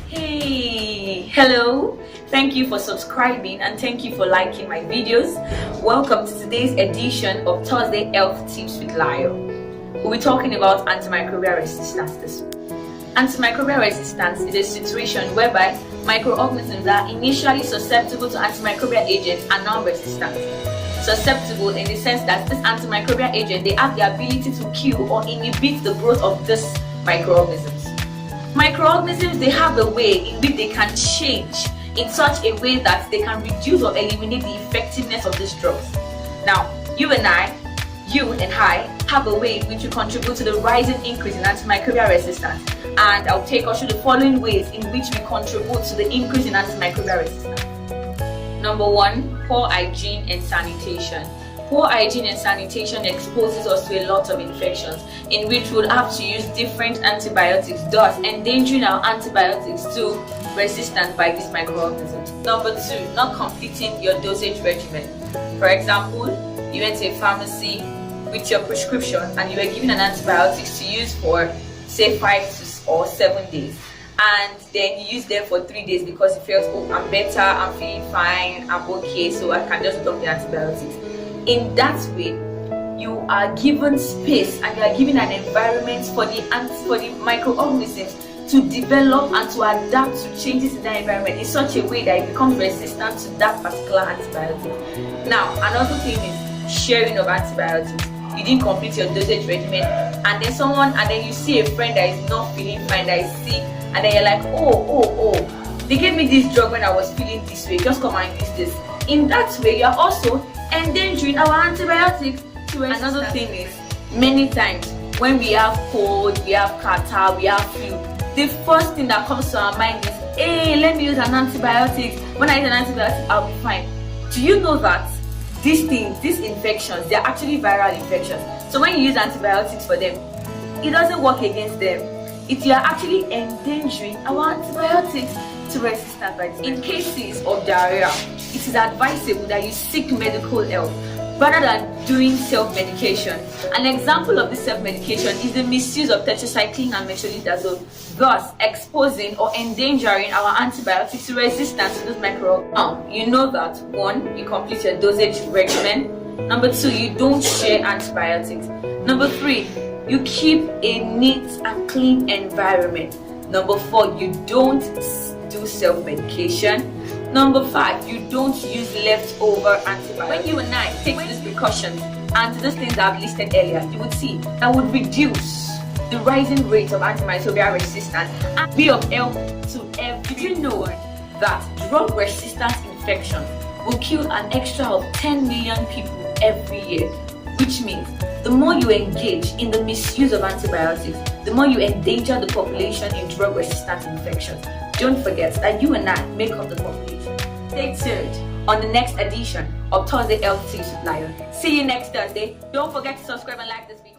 Hey, hello, thank you for subscribing and thank you for liking my videos. Welcome to today's edition of Thursday Health Tips with Layo. We'll be talking about antimicrobial resistance this week. Antimicrobial resistance is a situation whereby microorganisms that are initially susceptible to antimicrobial agents are now resistant. Susceptible in the sense that this antimicrobial agent, they have the ability to kill or inhibit the growth of these microorganisms. Microorganisms, they have a way in which they can change in such a way that they can reduce or eliminate the effectiveness of these drugs. Now, you and I have a way in which we contribute to the rising increase in antimicrobial resistance, and I'll take us through the following ways in which we contribute to the increase in antimicrobial resistance. Number 1, poor hygiene and sanitation. Poor hygiene and sanitation exposes us to a lot of infections in which we'll have to use different antibiotics, thus endangering our antibiotics to resistant by these microorganisms. Number 2, not completing your dosage regimen. For example, you went to a pharmacy with your prescription and you were given an antibiotics to use for say 5 or 7 days, and then you use them for 3 days because you felt, oh, I'm better, I'm feeling fine, I'm okay, so I can just dump the antibiotics. In that way, you are given space and you are given an environment for the microorganisms to develop and to adapt to changes in that environment in such a way that it becomes resistant to that particular antibiotic. Now, another thing is sharing of antibiotics. You didn't complete your dosage regimen, and then you see a friend that is not feeling fine, that is sick, and then you're like, oh, they gave me this drug when I was feeling this way, just come and use this. In that way, you're also endangering our antibiotics to resistance. Another thing is, many times when we have cold, we have catarrh, we have flu, the first thing that comes to our mind is, hey, let me use an antibiotic. When I use an antibiotic, I'll be fine. Do you know that these infections, they are actually viral infections? So when you use antibiotics for them, it doesn't work against them. You are actually endangering our antibiotics to resistance. In cases of diarrhea, it is advisable that you seek medical help rather than doing self-medication. An example of this self-medication is the misuse of tetracycline and metronidazole, thus exposing or endangering our antibiotics to resistance to those microorganisms. Now, you know that 1, you complete your dosage regimen. Number 2, you don't share antibiotics. Number 3, you keep a neat and clean environment. Number 4, you don't do self-medication. Number 5, you don't use leftover antibiotics. When you and I take these precautions and these things that I've listed earlier, you would see that would reduce the rising rate of antimicrobial resistance and be of help to everyone. Did you know that drug-resistant infection will kill an extra of 10 million people every year? Which means the more you engage in the misuse of antibiotics, the more you endanger the population in drug-resistant infections. Don't forget that you and I make up the population. Stay tuned on the next edition of Thursday Health Tips with Layo. See you next Thursday. Don't forget to subscribe and like this video.